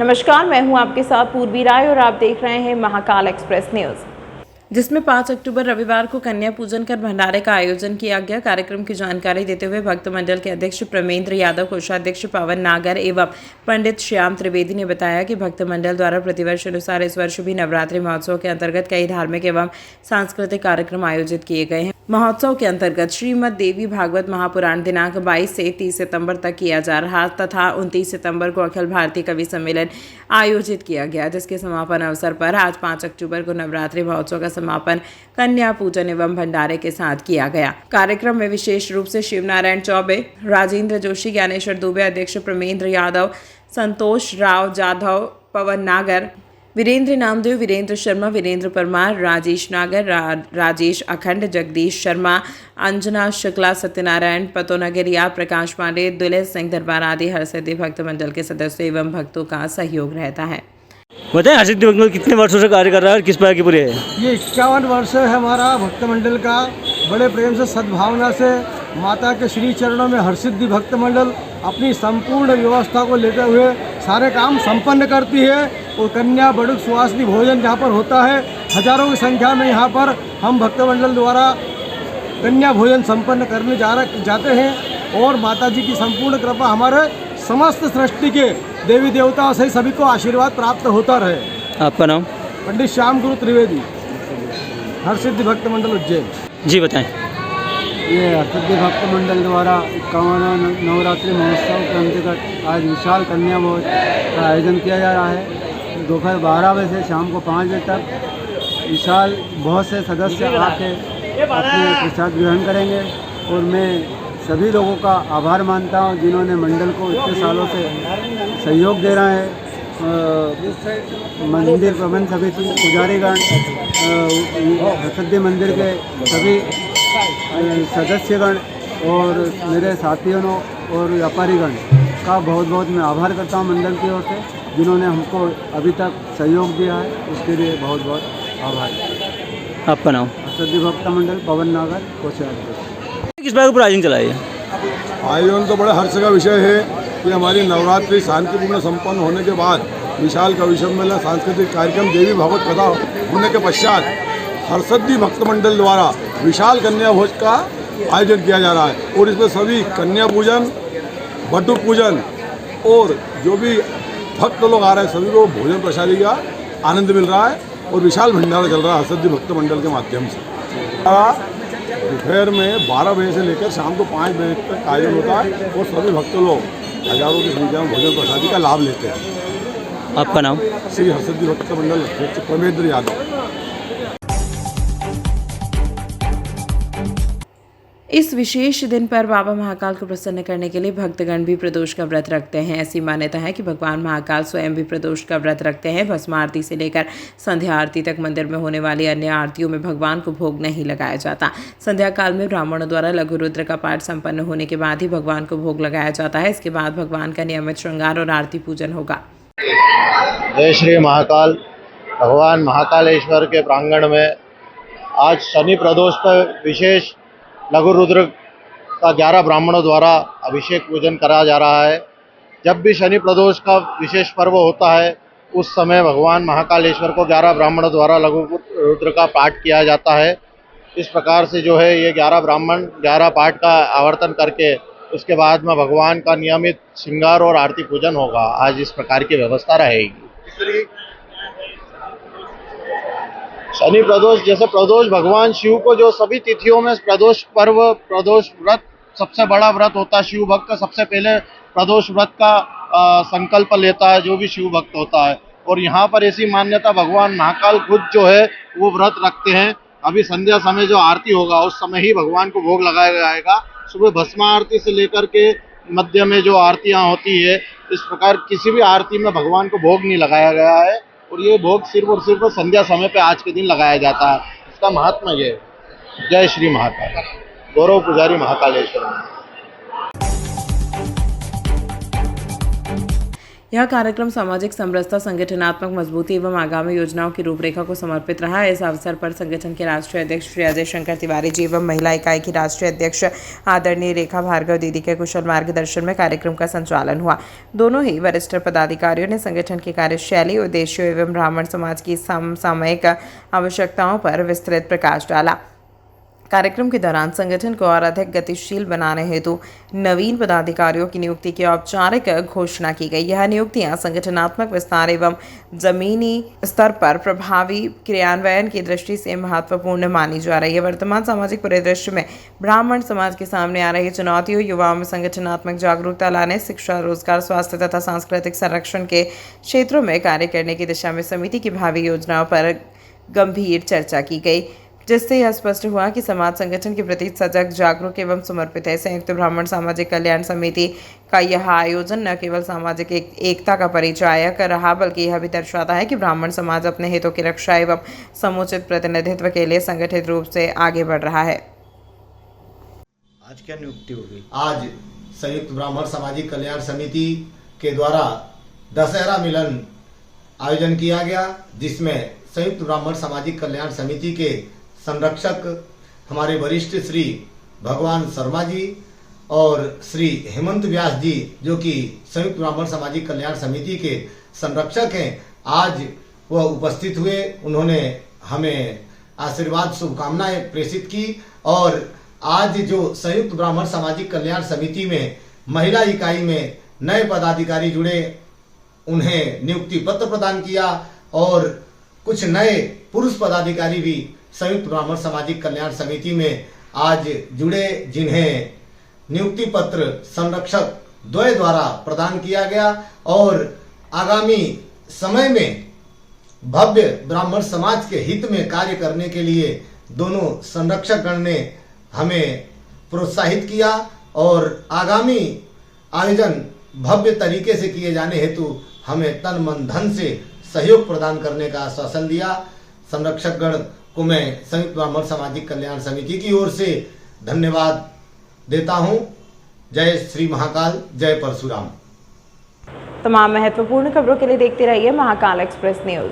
नमस्कार, मैं हूं आपके साथ पूर्वी राय और आप देख रहे हैं महाकाल एक्सप्रेस न्यूज, जिसमें 5 अक्टूबर रविवार को कन्या पूजन कर भंडारे का आयोजन किया गया। कार्यक्रम की जानकारी देते हुए भक्त मंडल के अध्यक्ष प्रमेंद्र यादव, कोषाध्यक्ष पवन नागर एवं पंडित श्याम त्रिवेदी ने बताया कि भक्त मंडल द्वारा प्रतिवर्ष अनुसार इस वर्ष भी नवरात्रि महोत्सव के अंतर्गत कई धार्मिक एवं सांस्कृतिक कार्यक्रम आयोजित किए गए हैं। महोत्सव के अंतर्गत श्रीमद् देवी भागवत महापुराण दिनांक 22 से 30 सितंबर तक किया जा रहा तथा 29 सितंबर को अखिल भारतीय कवि सम्मेलन आयोजित किया गया, जिसके समापन अवसर पर आज 5 अक्टूबर को नवरात्रि महोत्सव का समापन कन्या पूजन एवं भंडारे के साथ किया गया। कार्यक्रम में विशेष रूप से शिवनारायण चौबे, राजेंद्र जोशी, ज्ञानेश्वर दुबे, अध्यक्ष प्रमेंद्र यादव, संतोष राव जाधव, पवन नागर, वीरेंद्र नामदेव, वीरेंद्र शर्मा, वीरेंद्र परमार, राजेश नागर, राजेश अखंड, जगदीश शर्मा, अंजना शुक्ला, सत्यनारायण पतोनगरिया, प्रकाश पांडे, दुलेश सिंह दरबार आदि हरसिद्धि भक्त मंडल के सदस्यों एवं भक्तों का सहयोग रहता है। बताएं, हरसिद्धि भक्त मंडल कितने वर्षों से कार्य कर रहा है और किस प्रकार की पूरी है? ये 51 वर्ष है हमारा भक्त मंडल का। बड़े प्रेम से, सद्भावना से माता के श्री चरणों में हरसिद्धि भक्त मंडल अपनी संपूर्ण व्यवस्था को लेते हुए सारे काम संपन्न करती है। और कन्या बड़ुक सुवासिनी भोजन जहाँ पर होता है, हजारों की संख्या में यहाँ पर हम भक्त मंडल द्वारा कन्या भोजन संपन्न करने जाते हैं। और माता जी की संपूर्ण कृपा हमारे समस्त सृष्टि के देवी देवताओं से सभी को आशीर्वाद प्राप्त होता रहे। आपका नाम? पंडित श्याम गुरु त्रिवेदी, हरसिद्धि भक्त मंडल उज्जैन। जी बताएं। ये हरसिद्धि भक्त मंडल द्वारा 51वां नवरात्रि महोत्सव के अंतर्गत आज विशाल कन्या भोज का आयोजन किया जा रहा है। दोपहर 12 बजे से शाम को 5 बजे तक विशाल बहुत से सदस्य आके अपने प्रसाद ग्रहण करेंगे। और मैं सभी लोगों का आभार मानता हूँ जिन्होंने मंडल को इतने सालों से सहयोग दे रहा है। मंदिर प्रबंध समिति, पुजारीगण, हरसिद्धि मंदिर के सभी सदस्यगण और मेरे साथियों और व्यापारीगण का बहुत बहुत मैं आभार करता हूँ मंडल की ओर से, जिन्होंने हमको अभी तक सहयोग दिया है, उसके लिए बहुत बहुत आभार। आपका नाम? हरसिद्धि भक्त मंडल पवन नागर, कोषाध्यक्ष। किस बात पर आयोजन चलाइए? आयोजन तो बड़ा हर्ष का विषय है कि हमारी नवरात्रि शांतिपूर्ण संपन्न होने के बाद विशाल कवि सम्मेलन सांस्कृतिक कार्यक्रम देवी भागवत कथा होने के पश्चात हरसिद्धि भक्त मंडल द्वारा विशाल कन्या भोज का आयोजन किया जा रहा है। और इसमें सभी कन्या पूजन, बटुक पूजन और जो भी भक्त लोग आ रहे हैं सभी को भोजन प्रसादी का आनंद मिल रहा है। और विशाल भंडारा चल रहा है हरसिद्धि भक्त मंडल के माध्यम से। दोपहर में 12 बजे से लेकर शाम को 5 बजे तक आयोजन होता है और सभी भक्त लोग हजारों की संख्या में भोजन प्रसादी का लाभ लेते हैं। आपका नाम? श्री हरसिद्धि भक्त मंडल अध्यक्ष प्रमेंद्र यादव। इस विशेष दिन पर बाबा महाकाल को प्रसन्न करने के लिए भक्तगण भी प्रदोष का व्रत रखते हैं। ऐसी मान्यता है कि भगवान महाकाल स्वयं भी प्रदोष का व्रत रखते हैं। भस्म आरती से लेकर संध्या आरती तक मंदिर में होने वाली अन्य आरतियों में भगवान को भोग नहीं लगाया जाता। संध्या काल में ब्राह्मणों द्वारा लघु रुद्र का पाठ संपन्न होने के बाद ही भगवान को भोग लगाया जाता है। इसके बाद भगवान का नियमित श्रृंगार और आरती पूजन होगा। जय श्री महाकाल। भगवान महाकालेश्वर के प्रांगण में आज शनि प्रदोष पर विशेष लघु रुद्र का 11 ब्राह्मणों द्वारा अभिषेक पूजन करा जा रहा है। जब भी शनि प्रदोष का विशेष पर्व होता है उस समय भगवान महाकालेश्वर को 11 ब्राह्मणों द्वारा लघु रुद्र का पाठ किया जाता है। इस प्रकार से जो है ये 11 ब्राह्मण 11 पाठ का आवर्तन करके उसके बाद में भगवान का नियमित श्रृंगार और आरती पूजन होगा। आज इस प्रकार की व्यवस्था रहेगी। शनि प्रदोष, जैसे प्रदोष भगवान शिव को जो सभी तिथियों में प्रदोष पर्व, प्रदोष व्रत सबसे बड़ा व्रत होता है। शिव भक्त सबसे पहले प्रदोष व्रत का संकल्प लेता है जो भी शिव भक्त होता है। और यहाँ पर ऐसी मान्यता भगवान महाकाल खुद जो है वो व्रत रखते हैं। अभी संध्या समय जो आरती होगा उस समय ही भगवान को भोग लगाया जाएगा। सुबह भस्म आरती से लेकर के मध्य में जो आरतियाँ होती है, इस प्रकार किसी भी आरती में भगवान को भोग नहीं लगाया गया है। और ये भोग सिर्फ और सिर्फ संध्या समय पे आज के दिन लगाया जाता है। इसका महात्मा ये है। जय श्री महाकाल। गौरव पुजारी, महाकालेश्वर। यह कार्यक्रम सामाजिक समरसता, संगठनात्मक मजबूती एवं आगामी योजनाओं की रूपरेखा को समर्पित रहा। इस अवसर पर संगठन के राष्ट्रीय अध्यक्ष श्री अजय शंकर तिवारी जी एवं महिला इकाई की राष्ट्रीय अध्यक्ष आदरणीय रेखा भार्गव दीदी के कुशल मार्गदर्शन में कार्यक्रम का संचालन हुआ। दोनों ही वरिष्ठ पदाधिकारियों ने संगठन की कार्यशैली, उद्देश्यों एवं ब्राह्मण समाज की समसामयिक आवश्यकताओं पर विस्तृत प्रकाश डाला। कार्यक्रम के दौरान संगठन को और अधिक गतिशील बनाने हेतु नवीन पदाधिकारियों की नियुक्ति की औपचारिक घोषणा की गई। यह नियुक्तियां संगठनात्मक विस्तार एवं जमीनी स्तर पर प्रभावी क्रियान्वयन की दृष्टि से महत्वपूर्ण मानी जा रही है। वर्तमान सामाजिक परिदृश्य में ब्राह्मण समाज के सामने आ रही चुनौतियों, युवाओं में संगठनात्मक जागरूकता लाने, शिक्षा, रोजगार, स्वास्थ्य तथा सांस्कृतिक संरक्षण के क्षेत्रों में कार्य करने की दिशा में समिति की भावी योजनाओं पर गंभीर चर्चा की गई, जिससे यह स्पष्ट हुआ कि समाज संगठन के प्रति सजग, जागरूक एवं समर्पित है। संयुक्त ब्राह्मण सामाजिक कल्याण समिति का यह आयोजन न केवल सामाजिक एकता का परिचायक रहा, बल्कि यह भी दर्शाता है कि ब्राह्मण समाज अपने हितों की रक्षा एवं समुचित प्रतिनिधित्व के लिए संगठित रूप से आगे बढ़ रहा है। आज क्या नियुक्ति हो गई? आज संयुक्त ब्राह्मण सामाजिक कल्याण समिति के द्वारा दशहरा मिलन आयोजन किया गया, जिसमें संयुक्त ब्राह्मण सामाजिक कल्याण समिति के संरक्षक हमारे वरिष्ठ श्री भगवान शर्मा जी और श्री हेमंत व्यास जी, जो कि संयुक्त ब्राह्मण सामाजिक कल्याण समिति के संरक्षक हैं, आज वह उपस्थित हुए। उन्होंने हमें आशीर्वाद, शुभकामनाएं प्रेषित की और आज जो संयुक्त ब्राह्मण सामाजिक कल्याण समिति में महिला इकाई में नए पदाधिकारी जुड़े, उन्हें नियुक्ति पत्र प्रदान किया और कुछ नए पुरुष पदाधिकारी भी संयुक्त ब्राह्मण सामाजिक कल्याण समिति में आज जुड़े, जिन्हें नियुक्ति पत्र संरक्षक द्वय द्वारा प्रदान किया गया और आगामी समय में भव्य ब्राह्मण समाज के हित में कार्य करने के लिए दोनों संरक्षक गण ने हमें प्रोत्साहित किया और आगामी आयोजन भव्य तरीके से किए जाने हेतु हमें तन मन धन से सहयोग प्रदान करने का आश्वासन दिया। संरक्षक गण को मैं संयुक्त ब्राह्मण सामाजिक कल्याण समिति की ओर से धन्यवाद देता हूं। जय श्री महाकाल, जय परशुराम। तमाम महत्वपूर्ण खबरों के लिए देखते रहिए महाकाल एक्सप्रेस न्यूज।